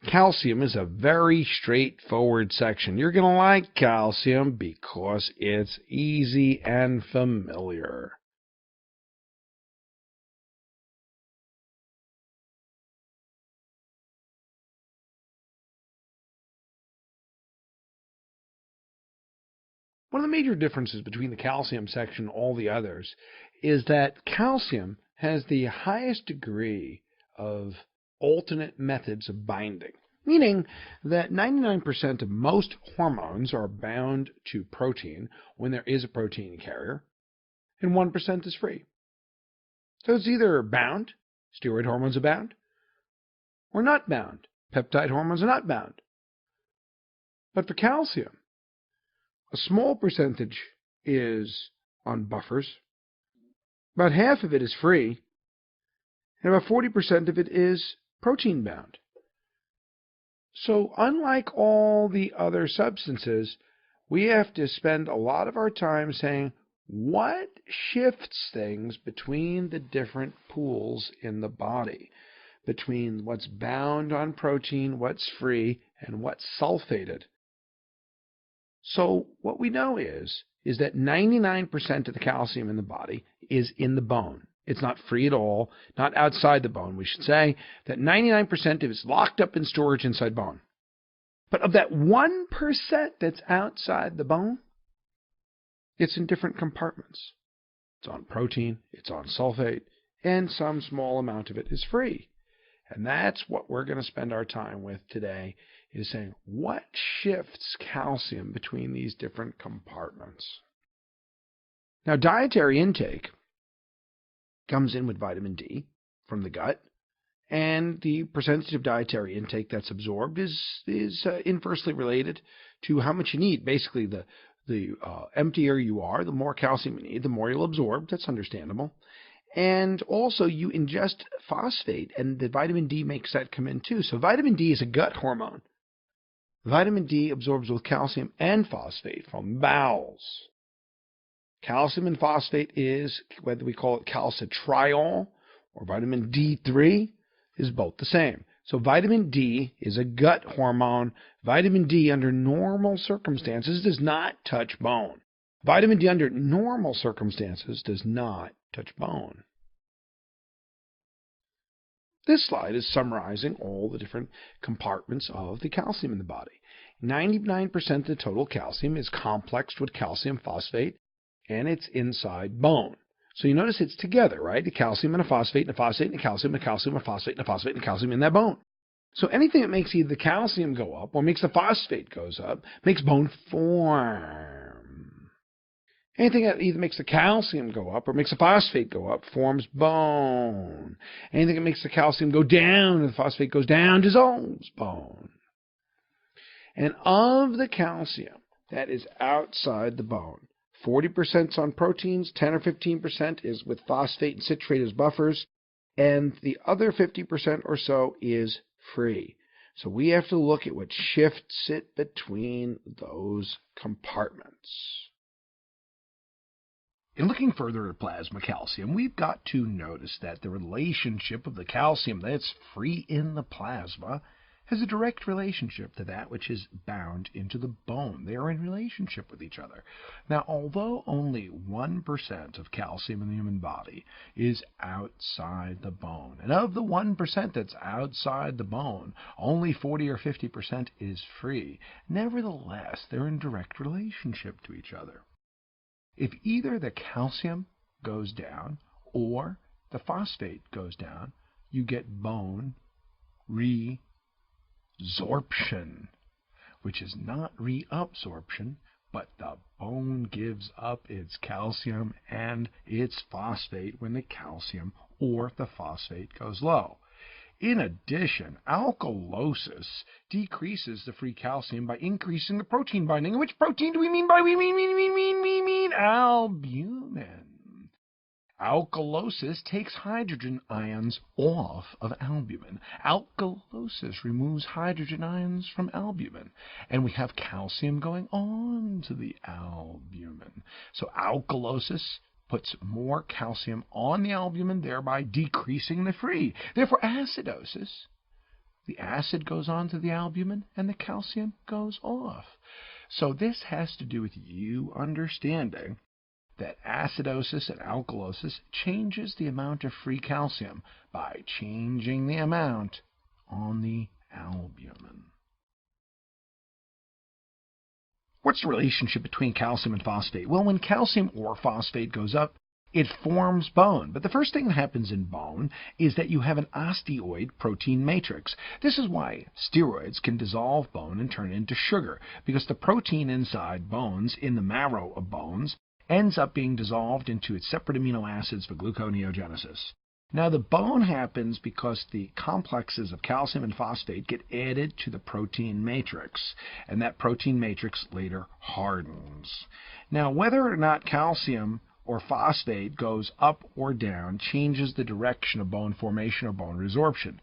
Calcium is a very straightforward section. You're going to like calcium because it's easy and familiar. One of the major differences between the calcium section and all the others is that calcium has the highest degree of alternate methods of binding, meaning that 99% of most hormones are bound to protein when there is a protein carrier, and 1% is free. So it's either bound, steroid hormones are bound, or not bound, peptide hormones are not bound. But for calcium, a small percentage is on buffers, about half of it is free, and about 40% of it is protein bound. So unlike all the other substances, we have to spend a lot of our time saying what shifts things between the different pools in the body, between what's bound on protein, what's free, and what's sulfated. So what we know is that 99% of the calcium in the body is in the bone. It's not free at all, not outside the bone. We should say that 99% of it is locked up in storage inside bone. But of that 1% that's outside the bone, it's in different compartments. It's on protein, it's on sulfate, and some small amount of it is free. And that's what we're going to spend our time with today, is saying what shifts calcium between these different compartments. Now, dietary intake comes in with vitamin D from the gut, and the percentage of dietary intake that's absorbed is inversely related to how much you need. Basically, the emptier you are, the more calcium you need, the more you'll absorb. That's understandable. And also, you ingest phosphate, and the vitamin D makes that come in too. So vitamin D is a gut hormone. Vitamin D absorbs both calcium and phosphate from bowels. Calcium and phosphate is, whether we call it calcitriol or vitamin D3, is both the same. So vitamin D is a gut hormone. Vitamin D under normal circumstances does not touch bone. Vitamin D under normal circumstances does not touch bone. This slide is summarizing all the different compartments of the calcium in the body. 99% of the total calcium is complexed with calcium phosphate, and it's inside bone. So you notice it's together, right? The calcium and a phosphate and a phosphate and a calcium and a calcium and a phosphate and a phosphate and a calcium in that bone. So anything that makes either the calcium go up or makes the phosphate goes up makes bone form. Anything that either makes the calcium go up or makes the phosphate go up forms bone. Anything that makes the calcium go down and the phosphate goes down dissolves bone. And of the calcium that is outside the bone, 40% is on proteins, 10 or 15% is with phosphate and citrate as buffers, and the other 50% or so is free. So we have to look at what shifts it between those compartments. In looking further at plasma calcium, we've got to notice that the relationship of the calcium that's free in the plasma has a direct relationship to that which is bound into the bone. They are in relationship with each other. Now, although only 1% of calcium in the human body is outside the bone, and of the 1% that's outside the bone, only 40 or 50% is free, nevertheless, they're in direct relationship to each other. If either the calcium goes down or the phosphate goes down, you get bone resorption, which is not reabsorption, but the bone gives up its calcium and its phosphate when the calcium or the phosphate goes low. In addition, alkalosis decreases the free calcium by increasing the protein binding. And which protein do we mean by? We mean albumin. Alkalosis takes hydrogen ions off of albumin. Alkalosis removes hydrogen ions from albumin. And we have calcium going on to the albumin. So alkalosis puts more calcium on the albumin, thereby decreasing the free. Therefore, acidosis The acid goes on to the albumin, and the calcium goes off. So this has to do with you understanding that acidosis and alkalosis changes the amount of free calcium by changing the amount on the albumin. What's the relationship between calcium and phosphate? Well, when calcium or phosphate goes up, it forms bone. But the first thing that happens in bone is that you have an osteoid protein matrix. This is why steroids can dissolve bone and turn it into sugar, because the protein inside bones, in the marrow of bones, ends up being dissolved into its separate amino acids for gluconeogenesis. Now, the bone happens because the complexes of calcium and phosphate get added to the protein matrix, and that protein matrix later hardens. Now, whether or not calcium or phosphate goes up or down changes the direction of bone formation or bone resorption.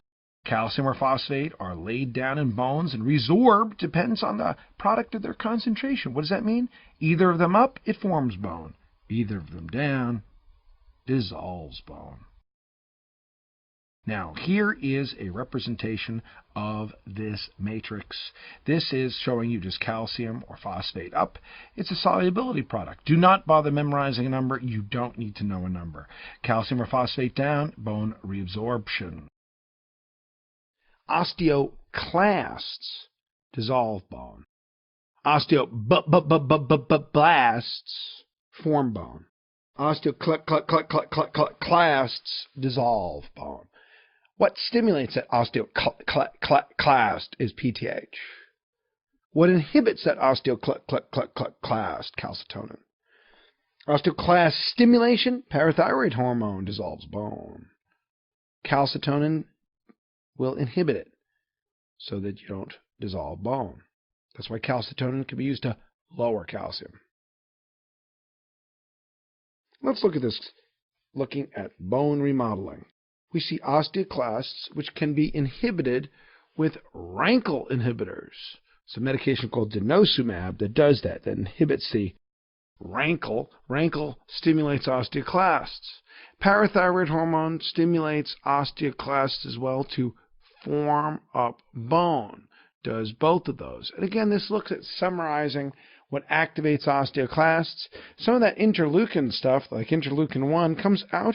Calcium or phosphate are laid down in bones, and resorb depends on the product of their concentration. What does that mean? Either of them up, it forms bone. Either of them down, dissolves bone. Now, here is a representation of this matrix. This is showing you just calcium or phosphate up. It's a solubility product. Do not bother memorizing a number. You don't need to know a number. Calcium or phosphate down, bone reabsorption. Osteoclasts dissolve bone. Osteoblasts form bone. Osteoclasts dissolve bone. What stimulates that osteoclast is PTH. What inhibits that osteoclast? Calcitonin. Osteoclast stimulation, parathyroid hormone dissolves bone. Calcitonin will inhibit it so that you don't dissolve bone. That's why calcitonin can be used to lower calcium. Let's look at this, looking at bone remodeling. We see osteoclasts, which can be inhibited with rankle inhibitors. It's a medication called denosumab that does that inhibits the rankle. Rankle stimulates osteoclasts. Parathyroid hormone stimulates osteoclasts as well to form up bone. Does both of those. And again, this looks at summarizing what activates osteoclasts. Some of that interleukin stuff, like interleukin-1, comes out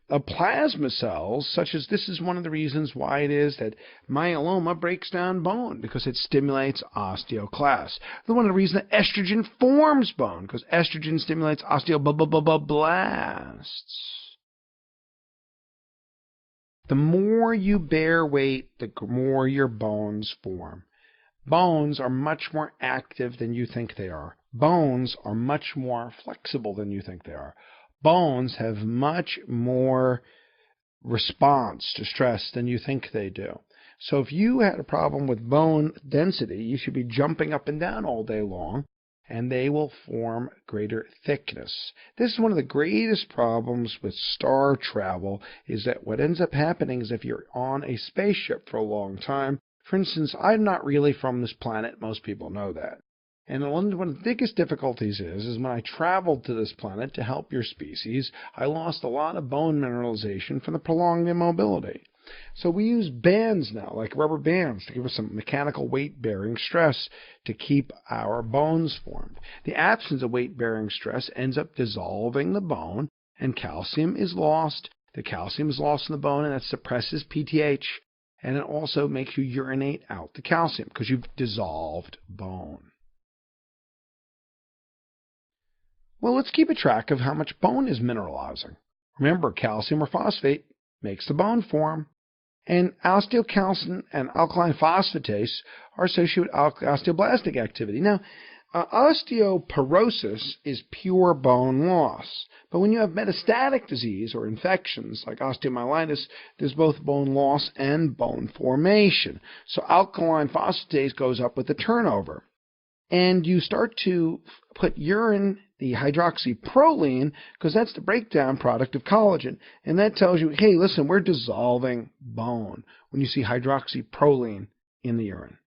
of plasma cells, such as this is one of the reasons why it is that myeloma breaks down bone, because it stimulates osteoclasts. One of the reasons that estrogen forms bone, because estrogen stimulates osteoblasts. The more you bear weight, the more your bones form. Bones are much more active than you think they are. Bones are much more flexible than you think they are. Bones have much more response to stress than you think they do. So if you had a problem with bone density, you should be jumping up and down all day long, and they will form greater thickness. This is one of the greatest problems with star travel, is that what ends up happening is if you're on a spaceship for a long time, for instance, I'm not really from this planet. Most people know that. And one of the biggest difficulties is when I traveled to this planet to help your species, I lost a lot of bone mineralization from the prolonged immobility. So we use bands now, like rubber bands, to give us some mechanical weight-bearing stress to keep our bones formed. The absence of weight-bearing stress ends up dissolving the bone, and calcium is lost. The calcium is lost in the bone, and that suppresses PTH. And it also makes you urinate out the calcium because you've dissolved bone. Well, let's keep a track of how much bone is mineralizing. Remember, calcium or phosphate makes the bone form. And osteocalcin and alkaline phosphatase are associated with osteoblastic activity. Now, osteoporosis is pure bone loss. But when you have metastatic disease or infections like osteomyelitis, there's both bone loss and bone formation. So alkaline phosphatase goes up with the turnover. And you start to put urine, the hydroxyproline, because that's the breakdown product of collagen. And that tells you, hey, listen, we're dissolving bone when you see hydroxyproline in the urine.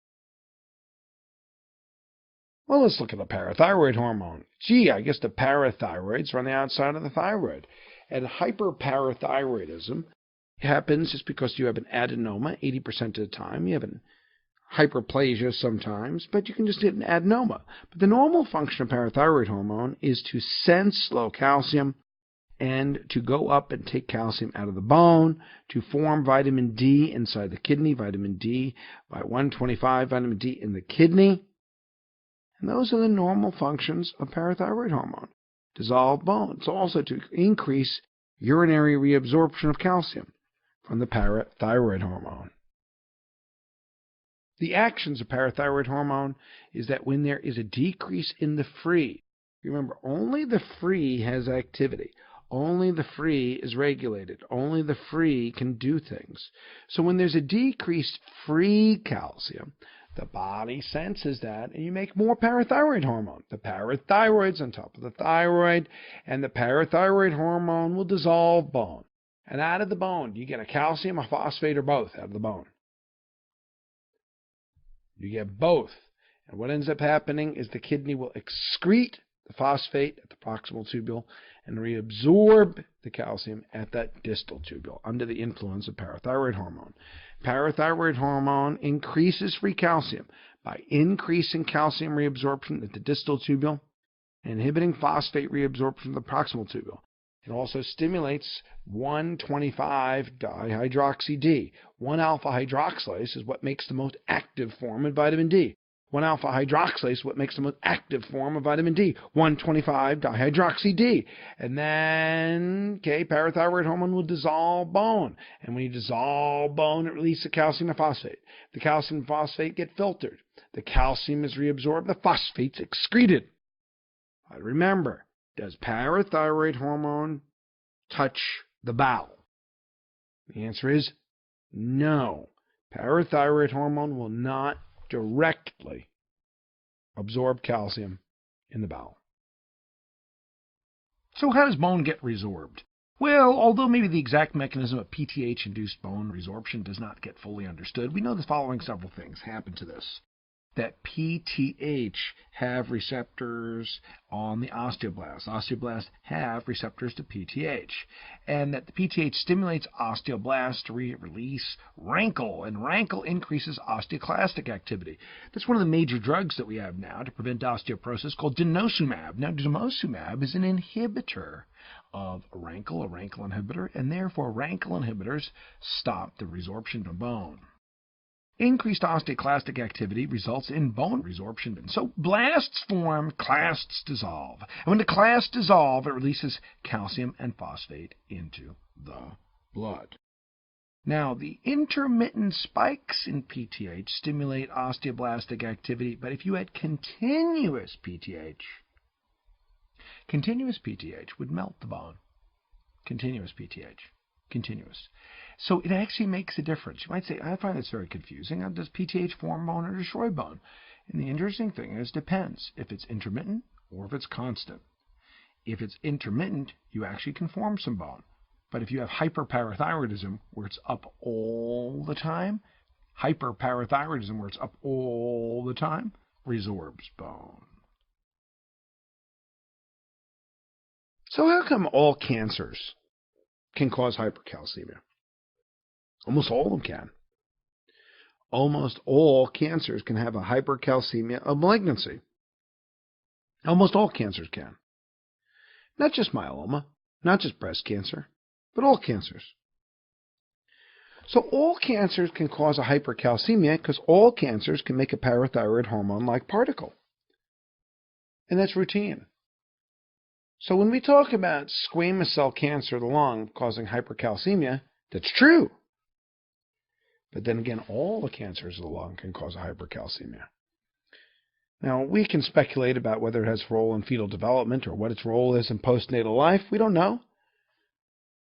Well, let's look at the parathyroid hormone. Gee, I guess the parathyroids are on the outside of the thyroid. And hyperparathyroidism It happens just because you have an adenoma 80% of the time. You have an hyperplasia sometimes, but you can just get an adenoma. But the normal function of parathyroid hormone is to sense low calcium and to go up and take calcium out of the bone, to form vitamin D inside the kidney, vitamin D by 125, vitamin D in the kidney. And those are the normal functions of parathyroid hormone. Dissolve bone. It's also to increase urinary reabsorption of calcium from the parathyroid hormone. The actions of parathyroid hormone is that when there is a decrease in the free, remember, only the free has activity. Only the free is regulated. Only the free can do things. So when there's a decreased free calcium, the body senses that, and you make more parathyroid hormone. The parathyroid's on top of the thyroid, and the parathyroid hormone will dissolve bone. And out of the bone, do you get a calcium, a phosphate, or both out of the bone? You get both. And what ends up happening is the kidney will excrete the phosphate at the proximal tubule and reabsorb the calcium at that distal tubule under the influence of parathyroid hormone. Parathyroid hormone increases free calcium by increasing calcium reabsorption at the distal tubule and inhibiting phosphate reabsorption at the proximal tubule. It also stimulates 1,25-dihydroxy-D. 1-alpha hydroxylase is what makes the most active form of vitamin D. 1-alpha hydroxylase is what makes the most active form of vitamin D. 1,25-dihydroxy-D. And then, parathyroid hormone will dissolve bone. And when you dissolve bone, it releases the calcium and phosphate. The calcium and phosphate get filtered. The calcium is reabsorbed. The phosphate's excreted. But remember, does parathyroid hormone touch the bowel? The answer is no. Parathyroid hormone will not directly absorb calcium in the bowel. So how does bone get resorbed? Well, although maybe the exact mechanism of PTH-induced bone resorption does not get fully understood, we know the following several things happen to this. That PTH have receptors on the osteoblasts. Osteoblasts have receptors to PTH. And that the PTH stimulates osteoblasts to release rankle, and rankle increases osteoclastic activity. That's one of the major drugs that we have now to prevent osteoporosis called denosumab. Now, denosumab is an inhibitor of rankle, a rankle inhibitor, and therefore rankle inhibitors stop the resorption of bone. Increased osteoclastic activity results in bone resorption. So blasts form, clasts dissolve. And when the clasts dissolve, it releases calcium and phosphate into the blood. Now, the intermittent spikes in PTH stimulate osteoblastic activity, but if you had continuous PTH would melt the bone. Continuous PTH. Continuous. So it actually makes a difference. You might say, I find this very confusing. Does PTH form bone or destroy bone? And the interesting thing is, it depends if it's intermittent or if it's constant. If it's intermittent, you actually can form some bone. But if you have hyperparathyroidism, where it's up all the time, hyperparathyroidism, where it's up all the time, resorbs bone. So how come all cancers can cause hypercalcemia? Almost all of them can. Almost all cancers can have a hypercalcemia of malignancy. Almost all cancers can. Not just myeloma, not just breast cancer, but all cancers. So all cancers can cause a hypercalcemia because all cancers can make a parathyroid hormone-like particle. And that's routine. So when we talk about squamous cell cancer of the lung causing hypercalcemia, that's true. But then again, all the cancers of the lung can cause a hypercalcemia. Now, we can speculate about whether it has a role in fetal development or what its role is in postnatal life. We don't know.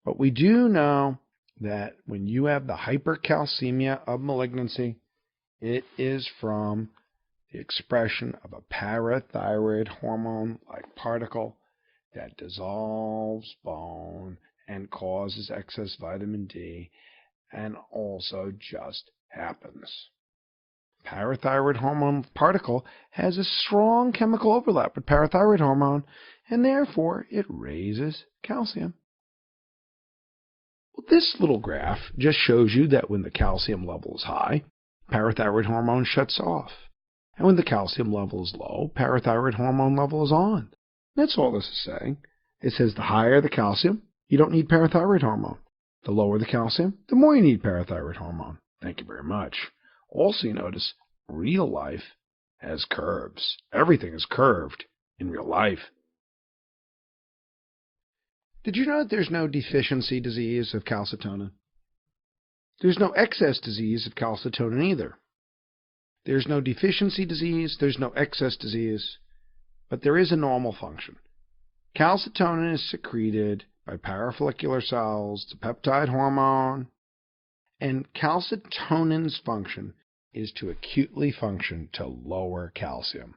But we do know that when you have the hypercalcemia of malignancy, it is from the expression of a parathyroid hormone-like particle that dissolves bone and causes excess vitamin D, and also just happens. Parathyroid hormone particle has a strong chemical overlap with parathyroid hormone, and therefore it raises calcium. Well, this little graph just shows you that when the calcium level is high, parathyroid hormone shuts off. And when the calcium level is low, parathyroid hormone level is on. That's all this is saying. It says the higher the calcium, you don't need parathyroid hormone. The lower the calcium, the more you need parathyroid hormone. Thank you very much. Also, you notice real life has curves. Everything is curved in real life. Did you know that there's no deficiency disease of calcitonin? There's no excess disease of calcitonin either. There's no deficiency disease, there's no excess disease, but there is a normal function. Calcitonin is secreted by parafollicular cells, the peptide hormone, and calcitonin's function is to acutely function to lower calcium.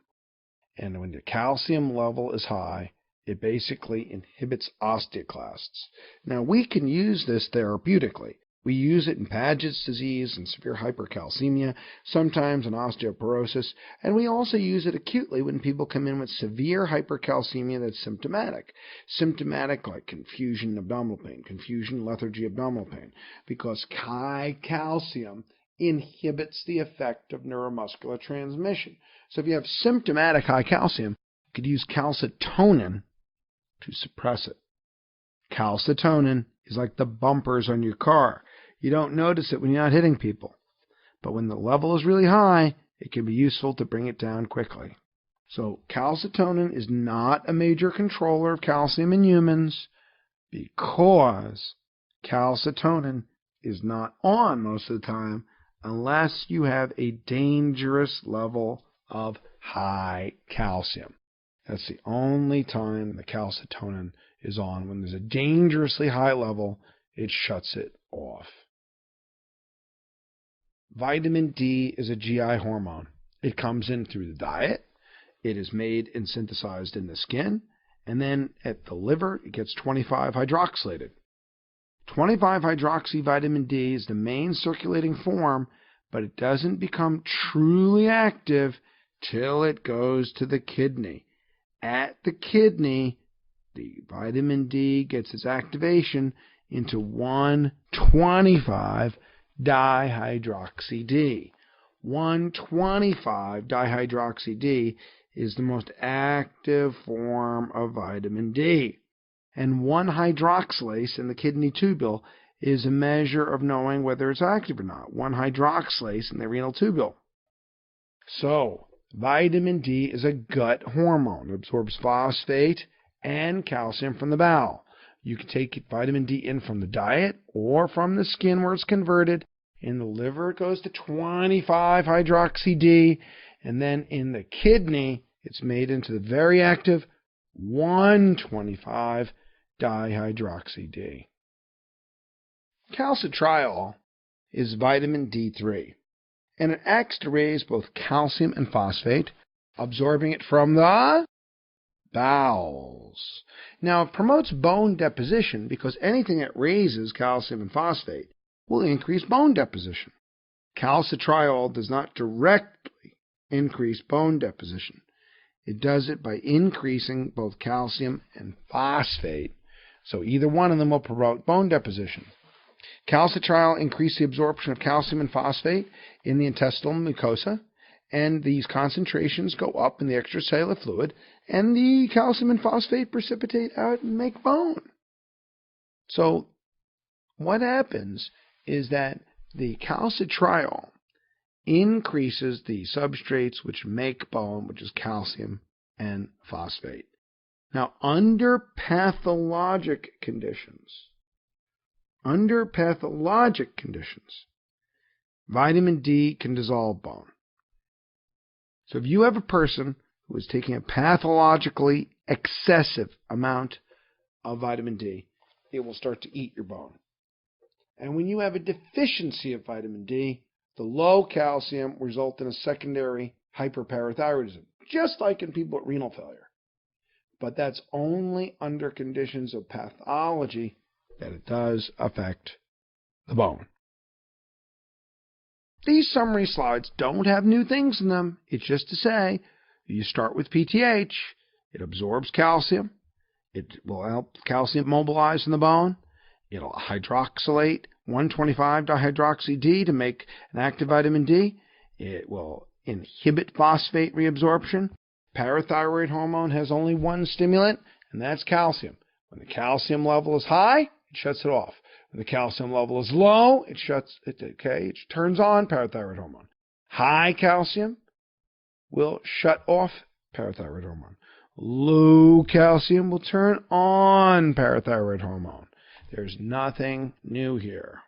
And when the calcium level is high, it basically inhibits osteoclasts. Now, we can use this therapeutically. We use it in Paget's disease and severe hypercalcemia, sometimes in osteoporosis, and we also use it acutely when people come in with severe hypercalcemia that's symptomatic. Symptomatic like confusion, abdominal pain, confusion, lethargy, abdominal pain, because high calcium inhibits the effect of neuromuscular transmission. So if you have symptomatic high calcium, you could use calcitonin to suppress it. Calcitonin is like the bumpers on your car. You don't notice it when you're not hitting people. But when the level is really high, it can be useful to bring it down quickly. So calcitonin is not a major controller of calcium in humans because calcitonin is not on most of the time unless you have a dangerous level of high calcium. That's the only time the calcitonin is on. When there's a dangerously high level, it shuts it off. Vitamin D is a GI hormone. It comes in through the diet. It is made and synthesized in the skin. And then at the liver, it gets 25-hydroxylated. 25-hydroxy vitamin D is the main circulating form, but it doesn't become truly active till it goes to the kidney. At the kidney, the vitamin D gets its activation into 1,25-dihydroxy-D. 1,25-dihydroxy-D is the most active form of vitamin D. And 1-hydroxylase in the kidney tubule is a measure of knowing whether it's active or not. 1-hydroxylase in the renal tubule. So, vitamin D is a gut hormone. It absorbs phosphate and calcium from the bowel. You can take vitamin D in from the diet or from the skin where it's converted. In the liver, it goes to 25-hydroxy-D. And then in the kidney, it's made into the very active 1,25-dihydroxy-D. Calcitriol is vitamin D3. And it acts to raise both calcium and phosphate, absorbing it from the bowels. Now, it promotes bone deposition because anything that raises calcium and phosphate will increase bone deposition. Calcitriol does not directly increase bone deposition. It does it by increasing both calcium and phosphate. So either one of them will promote bone deposition. Calcitriol increases the absorption of calcium and phosphate in the intestinal mucosa, and these concentrations go up in the extracellular fluid, and the calcium and phosphate precipitate out and make bone. So what happens is that the calcitriol increases the substrates which make bone, which is calcium and phosphate. Now, under pathologic conditions, vitamin D can dissolve bone. So if you have a person who is taking a pathologically excessive amount of vitamin D, it will start to eat your bone. And when you have a deficiency of vitamin D, the low calcium will result in a secondary hyperparathyroidism, just like in people with renal failure. But that's only under conditions of pathology that it does affect the bone. These summary slides don't have new things in them. It's just to say, you start with PTH, it absorbs calcium, it will help calcium mobilize in the bone, It'll hydroxylate 1,25-dihydroxy-D to make an active vitamin D. It will inhibit phosphate reabsorption. Parathyroid hormone has only one stimulant, and that's calcium. When the calcium level is high, it shuts it off. When the calcium level is low, it turns on parathyroid hormone. High calcium will shut off parathyroid hormone. Low calcium will turn on parathyroid hormone. There's nothing new here.